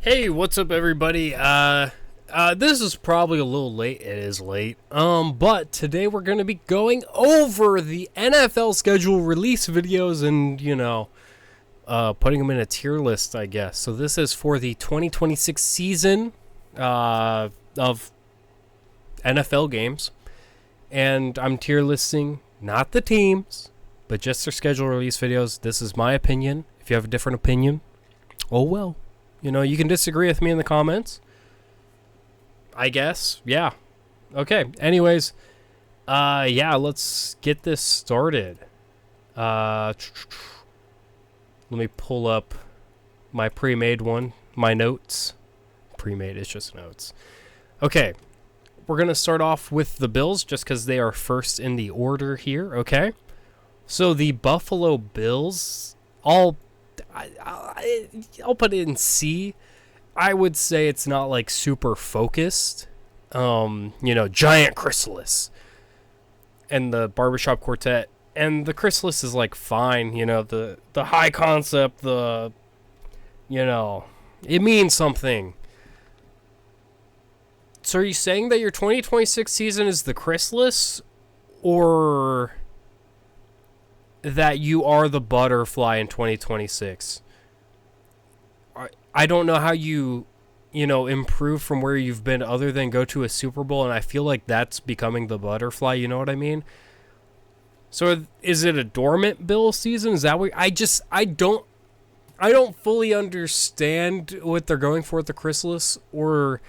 Hey, what's up, everybody? This is probably a little late. It is late. But today we're going to be going over the NFL schedule release videos and, putting them in a tier list, I guess. So this is for the 2026 season, of NFL games. And I'm tier listing not the teams, but just their schedule release videos. This is my opinion. If you have a different opinion, oh well. You can disagree with me in the comments. I guess. Yeah. Okay. Anyways, let's get this started. Let me pull up my pre-made one, my notes. Pre-made is just notes. Okay. We're going to start off with the Bills just because they are first in the order here, okay? So the Buffalo Bills, I'll put it in C. I would say it's not like super focused. Giant Chrysalis and the Barbershop Quartet. And the Chrysalis is like fine, the high concept, it means something. So are you saying that your 2026 season is the Chrysalis, or that you are the butterfly in 2026? I don't know how you improve from where you've been other than go to a Super Bowl, and I feel like that's becoming the butterfly, you know what I mean? So is it a dormant Bill season? Is that what I don't fully understand what they're going for with the Chrysalis, or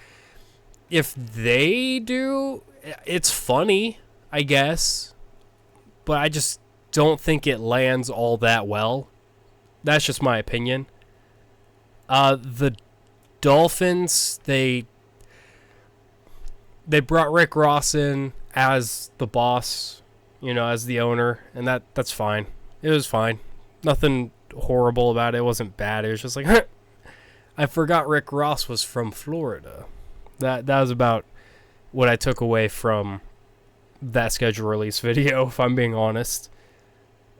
if they do, it's funny, I guess, but I just don't think it lands all that well. That's just my opinion. The Dolphins, they brought Rick Ross in as the boss, as the owner, and that's fine. It was fine. Nothing horrible about it. It wasn't bad. It was just like, I forgot Rick Ross was from Florida. That was about what I took away from that schedule release video, if I'm being honest.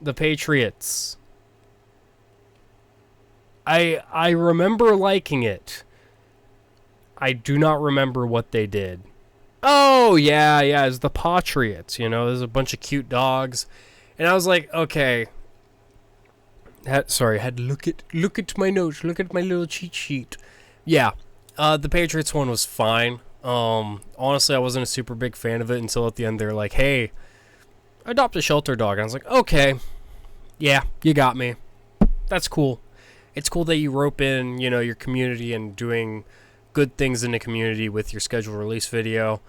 The Patriots, I remember liking it. I do not remember what they did. Oh, yeah, it's the Patriots, there's a bunch of cute dogs. And I was like, okay. I had to look at my notes, look at my little cheat sheet. Yeah, the Patriots one was fine. Honestly, I wasn't a super big fan of it until at the end they're like, hey, adopt a shelter dog. And I was like, okay, yeah, you got me. That's cool. It's cool that you rope in, your community and doing good things in the community with your schedule release video.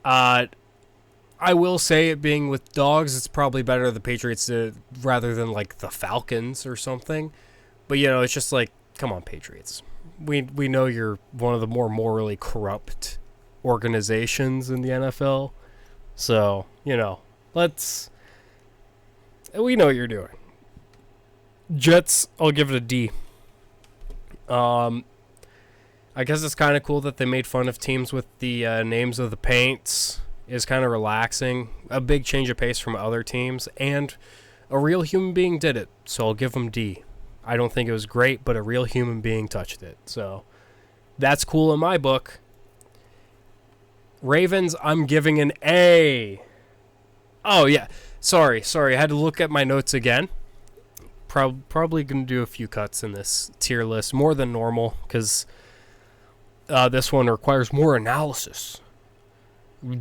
I will say, it being with dogs, it's probably better the Patriots did rather than like the Falcons or something. But it's just like, come on, Patriots. We know you're one of the more morally corrupt organizations in the NFL. So, we know what you're doing. Jets, I'll give it a D. I guess it's kind of cool that they made fun of teams with the names of the paints. Is kind of relaxing. A big change of pace from other teams, and a real human being did it, so I'll give them D. I don't think it was great, but a real human being touched it, so that's cool in my book. Ravens, I'm giving an A. Oh, yeah. Sorry. I had to look at my notes again. Probably going to do a few cuts in this tier list, more than normal, because this one requires more analysis.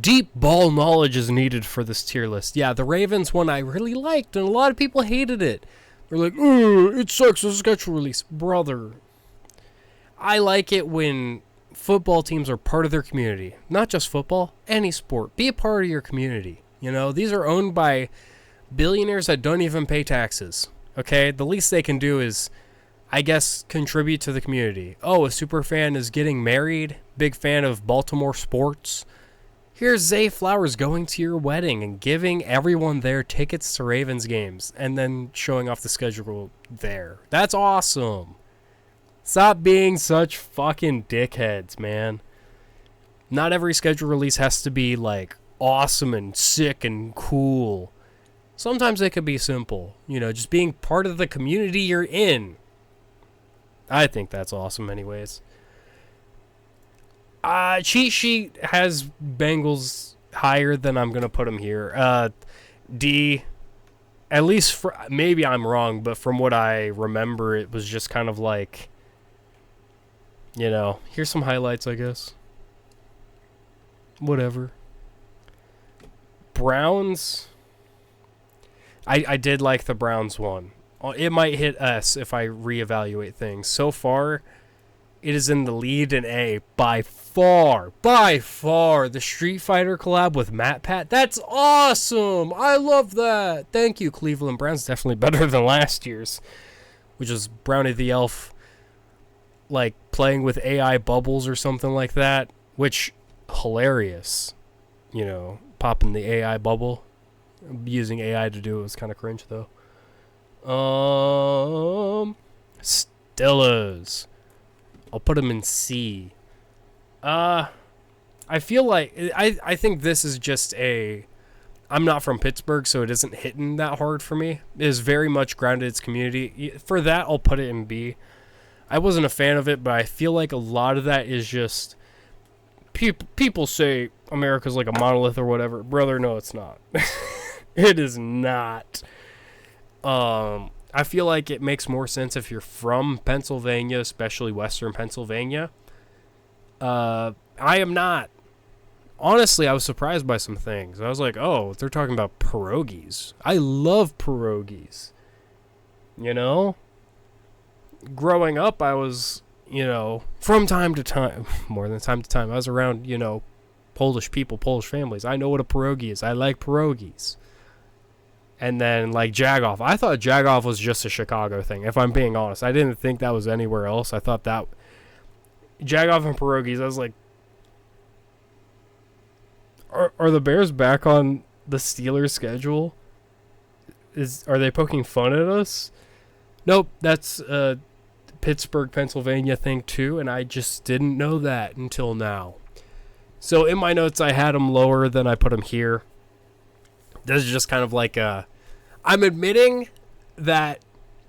Deep ball knowledge is needed for this tier list. Yeah, the Ravens one I really liked, and a lot of people hated it. They're like, it sucks, the schedule release. Brother, I like it when football teams are part of their community. Not just football, any sport. Be a part of your community. These are owned by billionaires that don't even pay taxes. Okay, the least they can do is, I guess, contribute to the community. Oh, a super fan is getting married. Big fan of Baltimore sports. Here's Zay Flowers going to your wedding and giving everyone there tickets to Ravens games and then showing off the schedule there. That's awesome. Stop being such fucking dickheads, man. Not every schedule release has to be like awesome and sick and cool. Sometimes it could be simple, just being part of the community you're in. I think that's awesome anyways. Cheat sheet has Bengals higher than I'm gonna put them here. D, at least for, maybe I'm wrong, but from what I remember, it was just kind of like, here's some highlights, I guess. Whatever. Browns. I did like the Browns one. It might hit S if I reevaluate things. So far, it is in the lead in A by far. By far. The Street Fighter collab with MatPat. That's awesome. I love that. Thank you, Cleveland Browns. Definitely better than last year's, which was Brownie the Elf, like, playing with AI bubbles or something like that, which, hilarious. Popping the AI bubble. Using AI to do it was kind of cringe, though. Steelers. I'll put them in C. I feel like I think this is just I'm not from Pittsburgh, so it isn't hitting that hard for me. It is very much grounded its community. For that, I'll put it in B. I wasn't a fan of it, but I feel like a lot of that is just people say America's like a monolith or whatever. Brother, no, it's not. It is not. I feel like it makes more sense if you're from Pennsylvania, especially Western Pennsylvania. I am not. Honestly, I was surprised by some things. I was like, oh, they're talking about pierogies. I love pierogies. Growing up, I was, from time to time, more than time to time, I was around, Polish people, Polish families. I know what a pierogi is. I like pierogies. And then, like, Jagoff. I thought Jagoff was just a Chicago thing, if I'm being honest. I didn't think that was anywhere else. I thought that Jagoff and pierogies, I was like, are the Bears back on the Steelers schedule? Are they poking fun at us? Nope, that's a Pittsburgh, Pennsylvania thing too, and I just didn't know that until now. So in my notes, I had them lower than I put them here. This is just kind of like I'm admitting that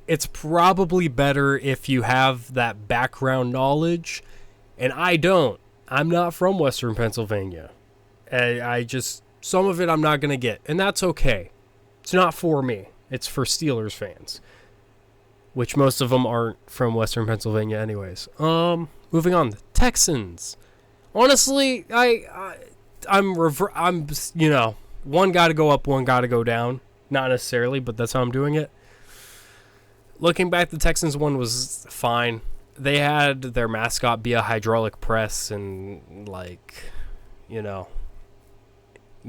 it's probably better if you have that background knowledge, and I don't. I'm not from Western Pennsylvania. I just, some of it I'm not going to get, and that's okay. It's not for me. It's for Steelers fans, which most of them aren't from Western Pennsylvania anyways. Moving on. Texans. Honestly, I'm one got to go up, one got to go down. Not necessarily, but that's how I'm doing it. Looking back, the Texans one was fine. They had their mascot be a hydraulic press and,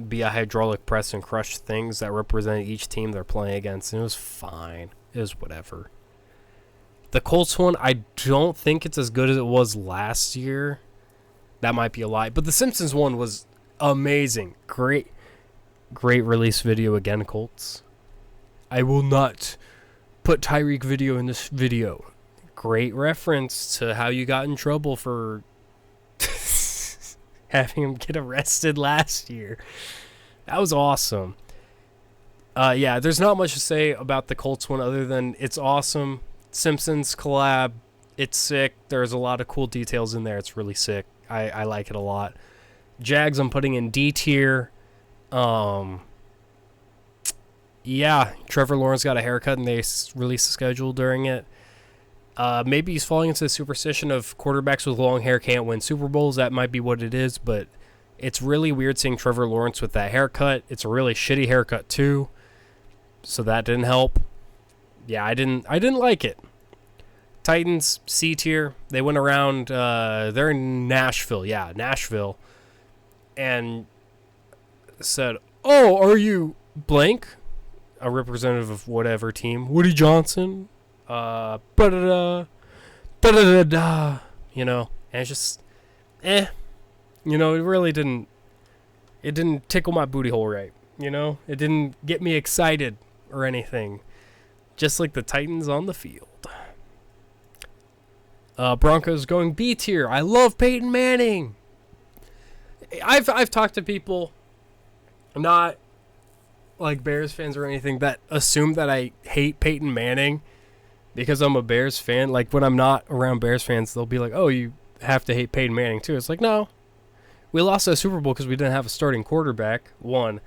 be a hydraulic press and crush things that represented each team they're playing against. And it was fine. It was whatever. The Colts one, I don't think it's as good as it was last year. That might be a lie. But the Simpsons one was amazing. Great release video again, Colts. I will not put Tyreek video in this video. Great reference to how you got in trouble for having him get arrested last year. That was awesome. There's not much to say about the Colts one other than it's awesome. Simpsons collab, it's sick. There's a lot of cool details in there. It's really sick. I like it a lot. Jags, I'm putting in D tier. Trevor Lawrence got a haircut and they released the schedule during it. Maybe he's falling into the superstition of quarterbacks with long hair can't win Super Bowls. That might be what it is, but it's really weird seeing Trevor Lawrence with that haircut. It's a really shitty haircut too, so that didn't help. Yeah, I didn't like it. Titans, C tier. They went around, they're in Nashville, and said, oh, are you blank? A representative of whatever team. Woody Johnson. And it's just, it really didn't tickle my booty hole right, it didn't get me excited or anything, just like the Titans on the field. Broncos going B tier. I love Peyton Manning. I've talked to people, not like Bears fans or anything, that assume that I hate Peyton Manning because I'm a Bears fan. Like, when I'm not around Bears fans, they'll be like, oh, you have to hate Peyton Manning too. It's like, no, We lost the Super Bowl because we didn't have a starting quarterback. 1.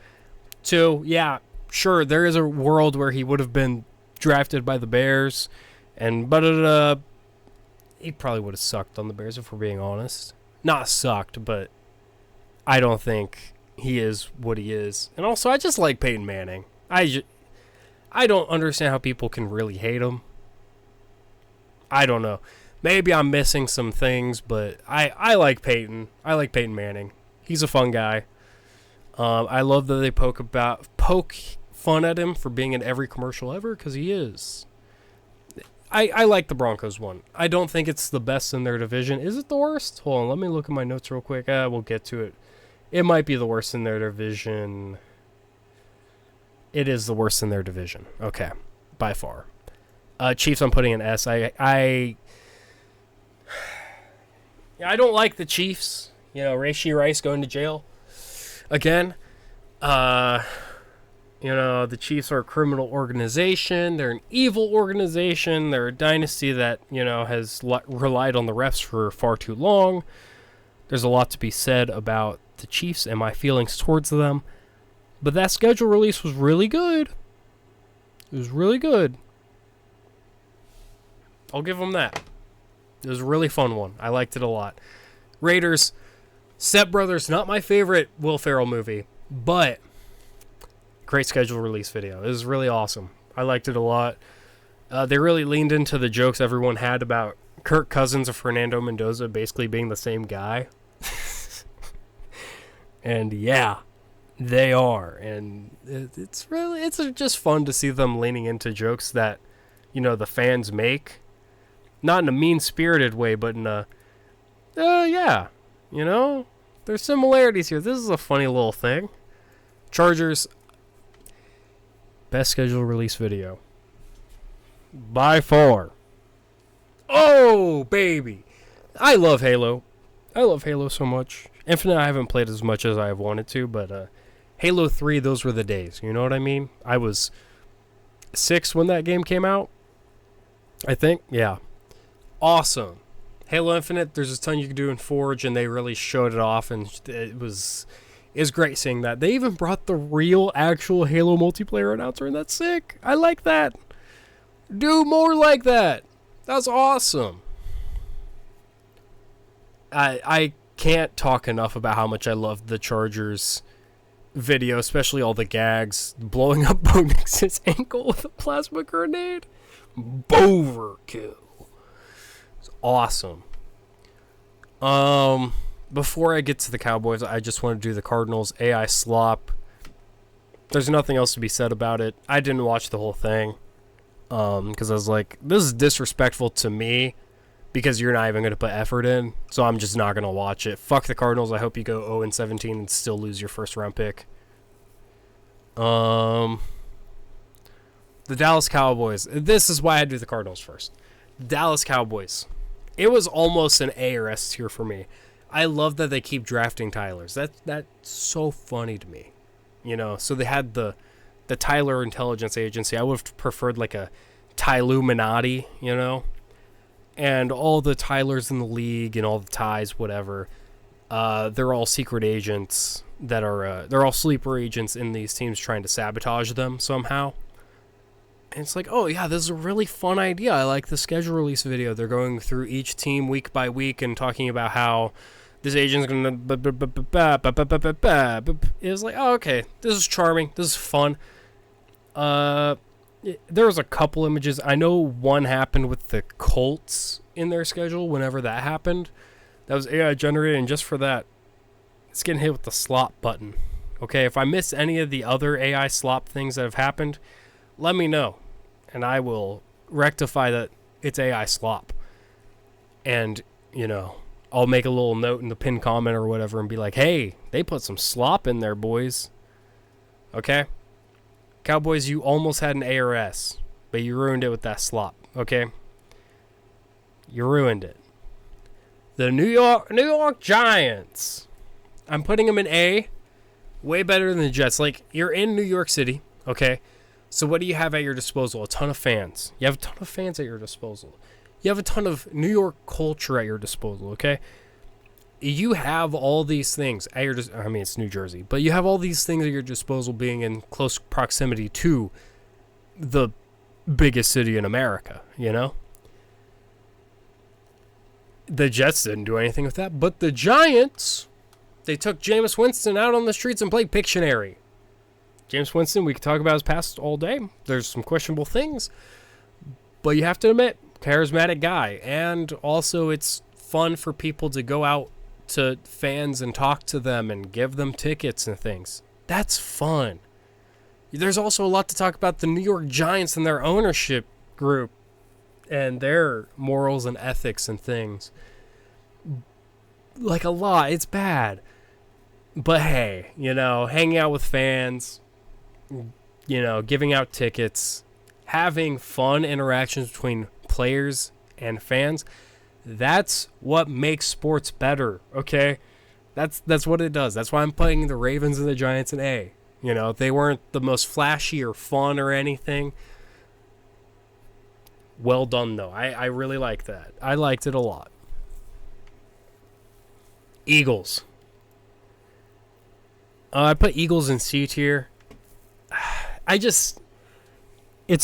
2, yeah, sure, there is a world where he would have been drafted by the Bears, and he probably would have sucked on the Bears if we're being honest. Not sucked, but I don't think he is what he is. And also, I just like Peyton Manning. I don't understand how people can really hate him. I don't know. Maybe I'm missing some things, but I like Peyton. I like Peyton Manning. He's a fun guy. I love that they poke fun at him for being in every commercial ever, because he is. I like the Broncos one. I don't think it's the best in their division. Is it the worst? Hold on, let me look at my notes real quick. We'll get to it. It might be the worst in their division. It is the worst in their division. Okay, by far. Chiefs, I'm putting an S. I don't like the Chiefs. You know, Rashee Rice going to jail again. You know, the Chiefs are a criminal organization. They're an evil organization. They're a dynasty that, you know, has relied on the refs for far too long. There's a lot to be said about the Chiefs and my feelings towards them. But that schedule release was really good. It was really good. I'll give them that. It was a really fun one. I liked it a lot. Raiders, Step Brothers, not my favorite Will Ferrell movie, but great schedule release video. It was really awesome. I liked it a lot. They really leaned into the jokes everyone had about Kirk Cousins and Fernando Mendoza basically being the same guy. And yeah, they are. And it's just fun to see them leaning into jokes that, you know, the fans make. Not in a mean-spirited way, but in a, yeah, you know, there's similarities here. This is a funny little thing. Chargers, best schedule release video. By far. Oh, baby. I love Halo. I love Halo so much. Infinite I haven't played as much as I have wanted to, but Halo 3, those were the days. You know what I mean? I was 6 when that game came out, I think. Yeah. Awesome. Halo Infinite, there's a ton you can do in Forge, and they really showed it off, and it was great seeing that. They even brought the real, actual Halo multiplayer announcer, and that's sick. I like that. Do more like that. That's awesome. I can't talk enough about how much I love the Chargers video, especially all the gags. Blowing up Bo Nix's ankle with a plasma grenade. Overkill. It's awesome. Before I get to the Cowboys, I just want to do the Cardinals. AI slop. There's nothing else to be said about it. I didn't watch the whole thing. Because I was like, this is disrespectful to me because you're not even going to put effort in. So I'm just not going to watch it. Fuck the Cardinals. I hope you go 0-17 and still lose your first round pick. The Dallas Cowboys. This is why I do the Cardinals first. Dallas Cowboys. It was almost an A or S tier for me. I love that they keep drafting Tylers. That's so funny to me. You know, so they had the Tyler Intelligence Agency. I would have preferred like a Tyluminati, you know? And all the Tylers in the league and all the ties, whatever, they're all secret agents that are, they're all sleeper agents in these teams trying to sabotage them somehow. And it's like, oh yeah, this is a really fun idea. I like the schedule release video. They're going through each team week by week and talking about how this agent's gonna. It was like, oh okay, this is charming. This is fun. There was a couple images. I know one happened with the Colts in their schedule. Whenever that happened, that was AI generated, and just for that, it's getting hit with the slop button. Okay, if I miss any of the other AI slop things that have happened, let me know, and I will rectify that it's AI slop. And, you know, I'll make a little note in the pinned comment or whatever and be like, hey, they put some slop in there, boys. Okay? Cowboys, you almost had an ARS, but you ruined it with that slop, okay? You ruined it. The New York Giants. I'm putting them in A. Way better than the Jets. Like, you're in New York City, okay? So what do you have at your disposal? A ton of fans. You have a ton of fans at your disposal. You have a ton of New York culture at your disposal, okay? you have all these things at your I mean, it's New Jersey, but you have all these things at your disposal being in close proximity to the biggest city in America, you know? The Jets didn't do anything with that, but the Giants, they took Jameis Winston out on the streets and played Pictionary. Jameis Winston, we could talk about his past all day. There's some questionable things, but you have to admit, charismatic guy. And also, it's fun for people to go out to fans and talk to them and give them tickets and things. That's fun. There's also a lot to talk about the New York Giants and their ownership group and their morals and ethics and things. Like, a lot. It's bad. But hey, you know, hanging out with fans, you know, giving out tickets, having fun interactions between players and fans, that's what makes sports better, okay? That's what it does. That's why I'm putting the Ravens and the Giants in A. You know, they weren't the most flashy or fun or anything. Well done, though. I really like that. I liked it a lot. Eagles. I put Eagles in C tier. It's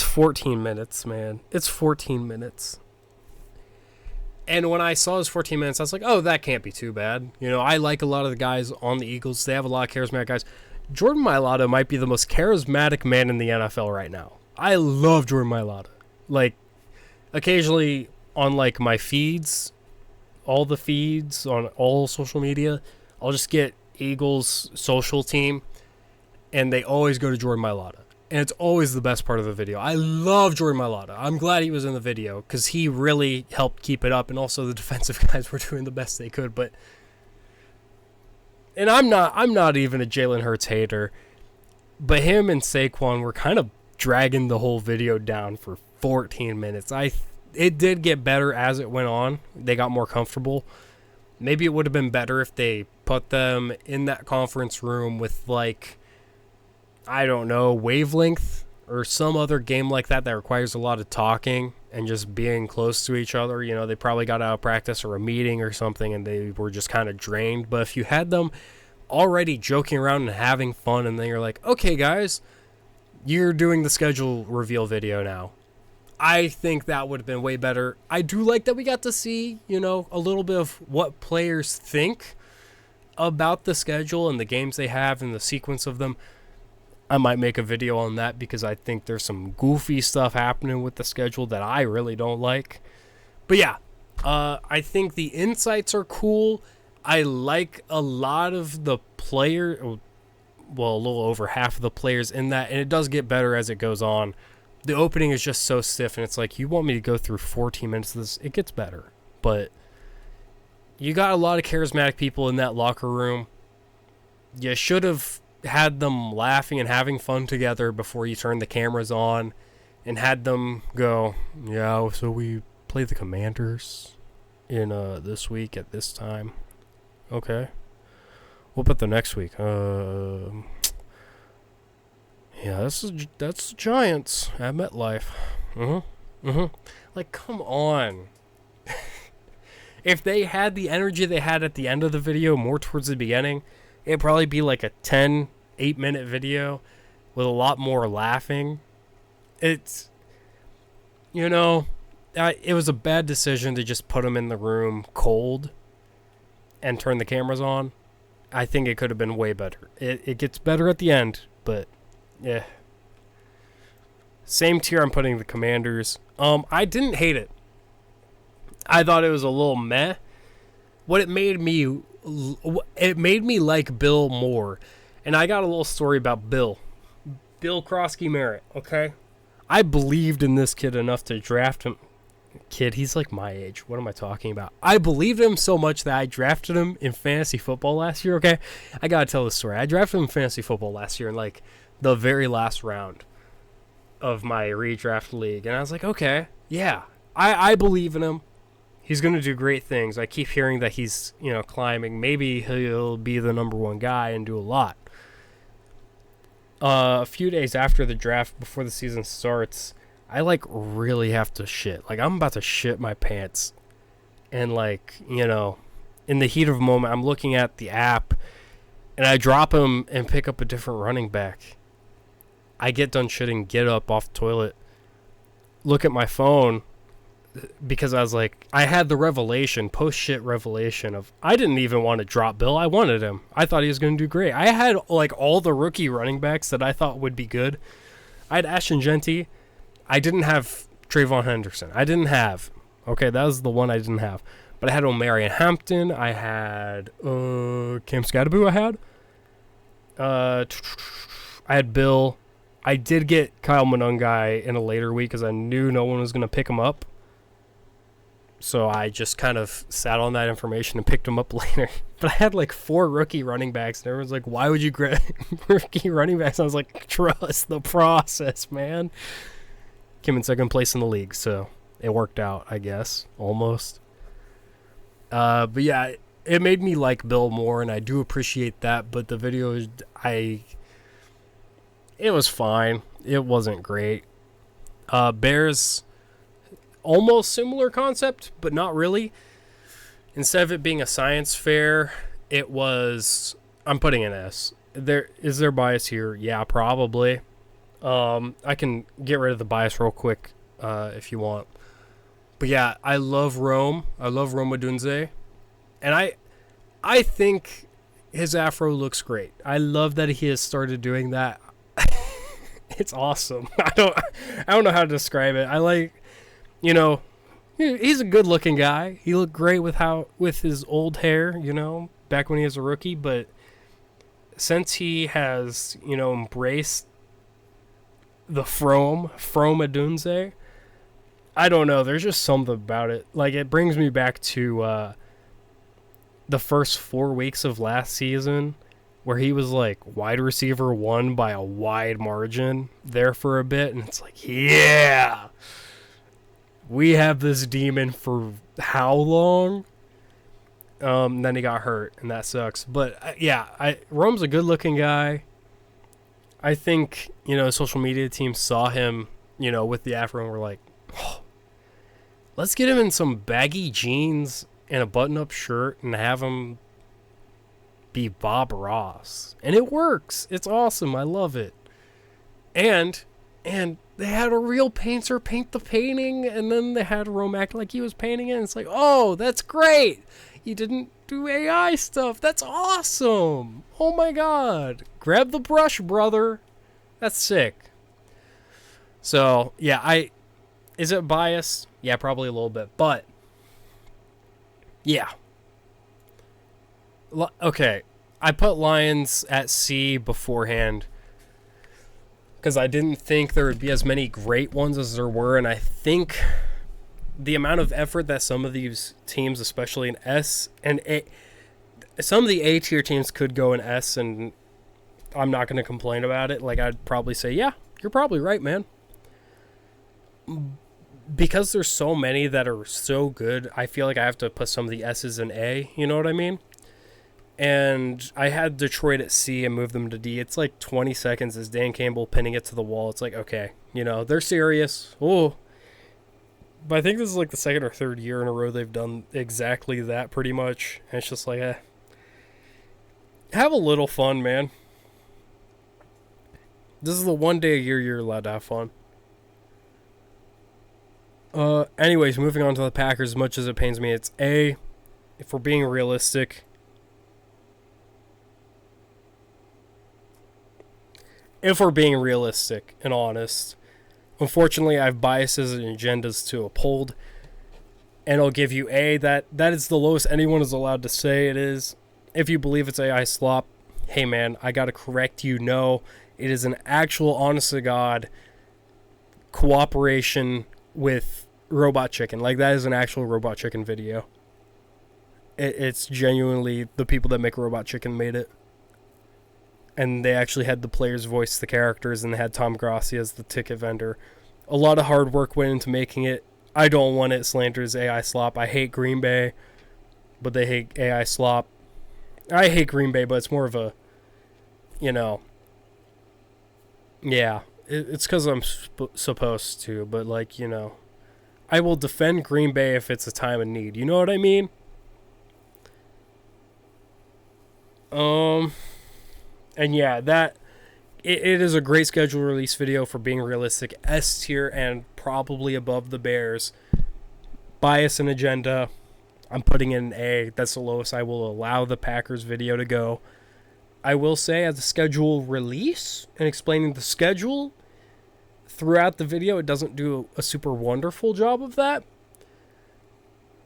14 minutes, man. It's 14 minutes. And when I saw it was 14 minutes, I was like, oh, that can't be too bad. You know, I like a lot of the guys on the Eagles. They have a lot of charismatic guys. Jordan Mailata might be the most charismatic man in the NFL right now. I love Jordan Mailata. Like, occasionally on, like, my feeds, all the feeds on all social media, I'll just get Eagles social team, and they always go to Jordan Mailata. And it's always the best part of the video. I love Jordan Mailata. I'm glad he was in the video because he really helped keep it up, and also the defensive guys were doing the best they could. And I'm not even a Jalen Hurts hater, but him and Saquon were kind of dragging the whole video down for 14 minutes. It did get better as it went on. They got more comfortable. Maybe it would have been better if they put them in that conference room with, like, I don't know, Wavelength or some other game like that requires a lot of talking and just being close to each other. You know, they probably got out of practice or a meeting or something and they were just kind of drained. But if you had them already joking around and having fun, and then you're like, okay, guys, you're doing the schedule reveal video now, I think that would have been way better. I do like that we got to see, you know, a little bit of what players think about the schedule and the games they have and the sequence of them. I might make a video on that because I think there's some goofy stuff happening with the schedule that I really don't like. But yeah, I think the insights are cool. I like a lot of the well, a little over half of the players in that, and it does get better as it goes on. The opening is just so stiff, and it's like, you want me to go through 14 minutes of this? It gets better. But you got a lot of charismatic people in that locker room. You should have had them laughing and having fun together before you turned the cameras on and had them go, yeah, so we play the Commanders in this week at this time. Okay. What about the next week? Yeah, that's the Giants at MetLife. Like, come on. If they had the energy they had at the end of the video more towards the beginning, it'd probably be like a 8-minute video with a lot more laughing. It's, you know, it was a bad decision to just put them in the room cold and turn the cameras on. I think it could have been way better. It gets better at the end, but yeah. Same tier I'm putting the Commanders. I didn't hate it. I thought it was a little meh. It made me like Bill more. And I got a little story about Bill Krosky Merritt, okay? I believed in this kid enough to draft him. Kid, he's like my age. What am I talking about? I believed in him so much that I drafted him in fantasy football last year, okay? I gotta tell this story. I drafted him in fantasy football last year in, like, the very last round of my redraft league. And I was like, okay, yeah, I believe in him. He's going to do great things. I keep hearing that he's, you know, climbing. Maybe he'll be the number one guy and do a lot. A few days after the draft, before the season starts, I, like, really have to shit. Like, I'm about to shit my pants. And, like, you know, in the heat of the moment, I'm looking at the app, and I drop him and pick up a different running back. I get done shitting, get up off the toilet, look at my phone, because I was like, I had the revelation, post-shit revelation of, I didn't even want to drop Bill. I wanted him. I thought he was going to do great. I had, like, all the rookie running backs that I thought would be good. I had Ashton Genty. I didn't have Trayvon Henderson. Okay, that was the one I didn't have. But I had Omarion Hampton. I had Cam Scadaboo. I had Bill. I did get Kyle Monungai in a later week because I knew no one was going to pick him up. So I just kind of sat on that information and picked him up later. But I had like 4 rookie running backs, and everyone's like, why would you grab rookie running backs? I was like, trust the process, man. Came in second place in the league, so it worked out, I guess, almost. But yeah, it made me like Bill more, and I do appreciate that. But the video, it was fine. It wasn't great. Bears, almost similar concept, but not really. Instead of it being a science fair, it was, I'm putting an S. Is there bias here? Yeah, probably. I can get rid of the bias real quick if you want. But yeah, I love Rome. I love Rome Odunze. And I think his afro looks great. I love that he has started doing that. It's awesome. I don't know how to describe it. I like, you know, he's a good looking guy. He looked great with his old hair, you know, back when he was a rookie, but since he has, you know, embraced the Frome Odunze, I don't know. There's just something about it. Like, it brings me back to the first 4 weeks of last season where he was, like, wide receiver 1 by a wide margin there for a bit. And it's like, yeah, we have this demon for how long? Then he got hurt, and that sucks. But, yeah, Rome's a good-looking guy. I think, you know, social media teams saw him, you know, with the afro and were like, oh, let's get him in some baggy jeans and a button-up shirt and have him be Bob Ross. And it works. It's awesome. I love it. And they had a real painter paint the painting, and then they had Rome act like he was painting it, and it's like, oh, that's great. You didn't do AI stuff. That's awesome. Oh my god. Grab the brush, brother. That's sick. So, yeah, is it biased? Yeah, probably a little bit. But, yeah. Okay. I put Lions at C beforehand because I didn't think there would be as many great ones as there were, and I think the amount of effort that some of these teams, especially in S and A, some of the A tier teams could go in S, and I'm not going to complain about it. Like, I'd probably say, yeah, you're probably right, man. Because there's so many that are so good, I feel like I have to put some of the S's in A, you know what I mean? And I had Detroit at C and moved them to D. It's like 20 seconds as Dan Campbell pinning it to the wall. It's like, okay, you know, they're serious. Oh, but I think this is like the second or third year in a row they've done exactly that pretty much. And it's just like, have a little fun, man. This is the one day a year you're allowed to have fun. Anyways, moving on to the Packers, as much as it pains me, it's A, if we're being realistic. If we're being realistic and honest. Unfortunately, I have biases and agendas to uphold, and I'll give you A. That is the lowest anyone is allowed to say it is. If you believe it's AI slop, hey man, I gotta correct you. No, it is an actual, honest to God, cooperation with Robot Chicken. Like, that is an actual Robot Chicken video. It's genuinely the people that make Robot Chicken made it. And they actually had the players voice the characters, and they had Tom Grassi as the ticket vendor. A lot of hard work went into making it. I don't want it slandered as AI slop. I hate Green Bay, but they hate AI slop. I hate Green Bay, but it's more of a, you know, yeah, it's because I'm supposed to, but, like, you know, I will defend Green Bay if it's a time of need. You know what I mean? Um, and yeah, it is a great schedule release video for being realistic. S tier and probably above the Bears. Bias and agenda, I'm putting in an A. That's the lowest I will allow the Packers video to go. I will say, as a schedule release and explaining the schedule throughout the video, it doesn't do a super wonderful job of that.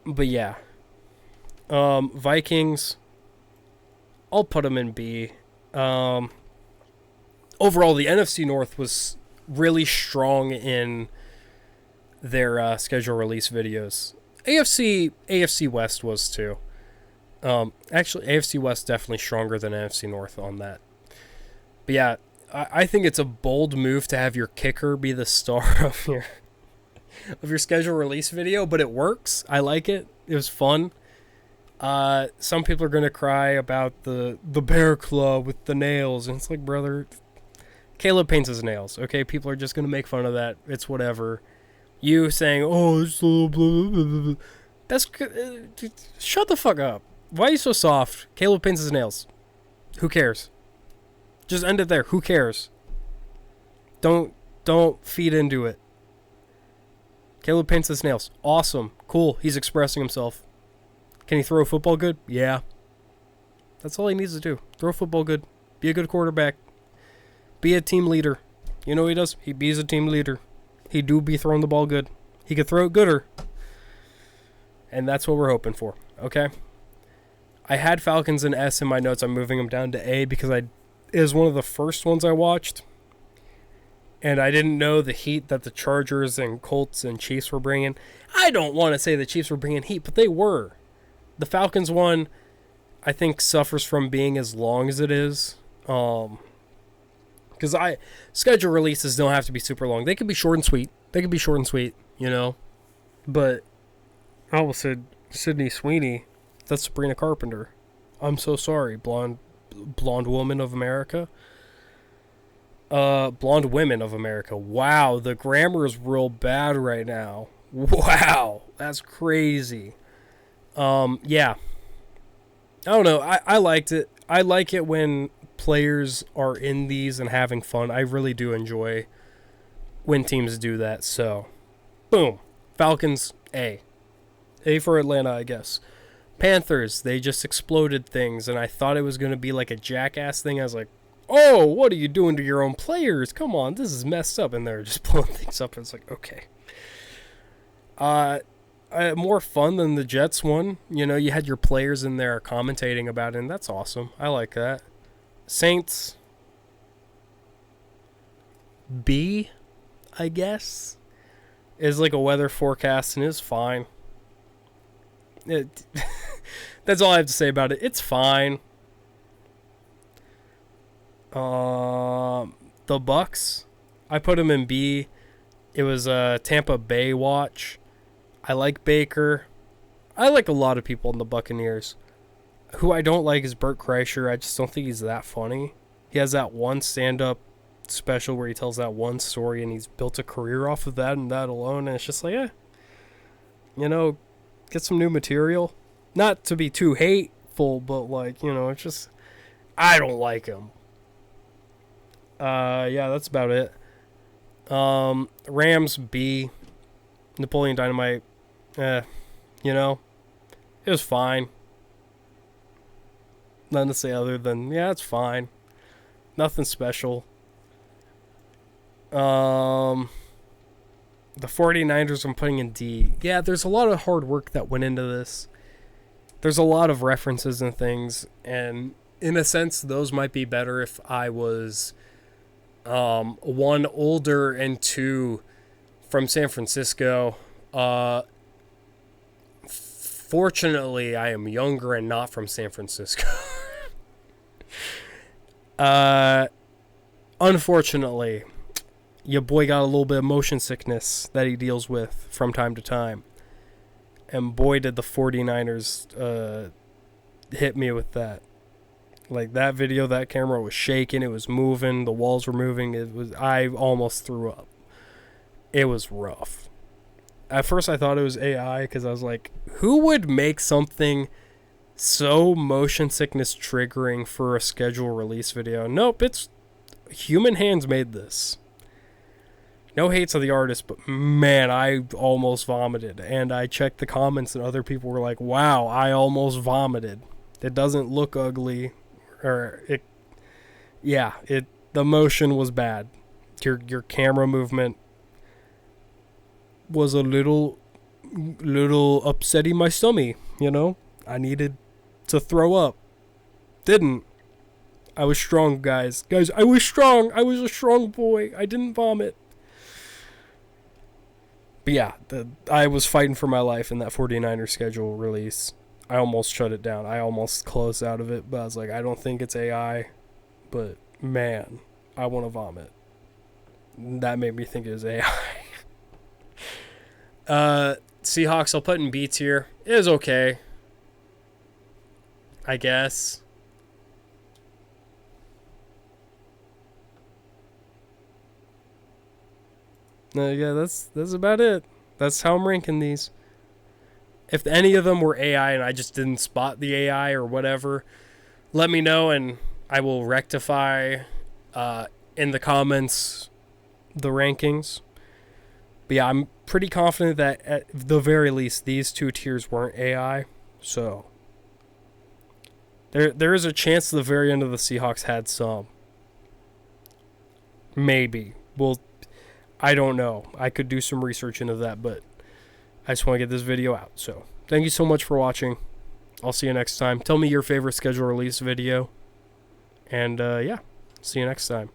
But yeah. Vikings, I'll put them in B. Overall, the NFC North was really strong in their schedule release videos. AFC West was too. Actually, AFC West definitely stronger than NFC North on that. But yeah, I think it's a bold move to have your kicker be the star of your schedule release video, but it works. I like it. It was fun. Some people are gonna cry about the bear claw with the nails, and it's like, brother, Caleb paints his nails. Okay, people are just gonna make fun of that. It's whatever. You saying, "Oh, it's blah, blah, blah, blah." That's shut the fuck up. Why are you so soft? Caleb paints his nails. Who cares? Just end it there. Who cares? Don't feed into it. Caleb paints his nails. Awesome. Cool. He's expressing himself. Can he throw a football good? Yeah. That's all he needs to do. Throw a football good. Be a good quarterback. Be a team leader. You know what he does? He be a team leader. He do be throwing the ball good. He could throw it gooder. And that's what we're hoping for. Okay? I had Falcons and S in my notes. I'm moving them down to A because it was one of the first ones I watched. And I didn't know the heat that the Chargers and Colts and Chiefs were bringing. I don't want to say the Chiefs were bringing heat, but they were. The Falcons one, I think, suffers from being as long as it is. Because schedule releases don't have to be super long. They can be short and sweet. You know. But I almost said Sydney Sweeney. That's Sabrina Carpenter. I'm so sorry, blonde woman of America. Blonde women of America. Wow, the grammar is real bad right now. Wow, that's crazy. Yeah. I don't know. I liked it. I like it when players are in these and having fun. I really do enjoy when teams do that. So, boom. Falcons, A. A for Atlanta, I guess. Panthers, they just exploded things, and I thought it was going to be like a jackass thing. I was like, oh, what are you doing to your own players? Come on, this is messed up. And they're just blowing things up. And it's like, okay. More fun than the Jets one. You know, you had your players in there commentating about it, and that's awesome. I like that. Saints, B, I guess, is like a weather forecast, and it's fine. That's all I have to say about it. It's fine. The Bucks, I put them in B. It was a Tampa Bay watch. I like Baker. I like a lot of people in the Buccaneers. Who I don't like is Bert Kreischer. I just don't think he's that funny. He has that one stand-up special where he tells that one story, and he's built a career off of that and that alone. And it's just like, you know, get some new material. Not to be too hateful, but like, you know, it's just, I don't like him. Yeah, that's about it. Rams, B. Napoleon Dynamite, you know, it was fine. Nothing to say other than, yeah, it's fine. Nothing special. The 49ers I'm putting in D. Yeah, there's a lot of hard work that went into this. There's a lot of references and things, and in a sense, those might be better if I was, one, older, and two, from San Francisco. Fortunately, I am younger and not from San Francisco. Unfortunately, your boy got a little bit of motion sickness that he deals with from time to time. And boy, did the 49ers hit me with that. Like, that video, that camera was shaking, it was moving, the walls were moving, I almost threw up. It was rough. At first I thought it was AI because I was like, who would make something so motion sickness triggering for a schedule release video. Nope, it's human hands made this. No hate to the artist, but man, I almost vomited. And I checked the comments and other people were like, wow, I almost vomited. It doesn't look ugly. Or it, yeah, the motion was bad. Your camera movement was a little upsetting my stomach, you know? I needed to throw up. Didn't. I was strong, guys. Guys, I was strong. I was a strong boy. I didn't vomit. But yeah, I was fighting for my life in that 49er schedule release. I almost shut it down. I almost closed out of it, but I was like, I don't think it's AI. But man, I want to vomit. That made me think it was AI. Seahawks, I'll put in B tier. It was okay, I guess. Yeah, that's about it. That's how I'm ranking these. If any of them were AI and I just didn't spot the AI or whatever, let me know and I will rectify in the comments the rankings. But yeah, I'm pretty confident that at the very least these two tiers weren't AI. So there is a chance the very end of the Seahawks had some. Maybe. Well, I don't know. I could do some research into that, but I just want to get this video out. So thank you so much for watching. I'll see you next time. Tell me your favorite schedule release video. And yeah, see you next time.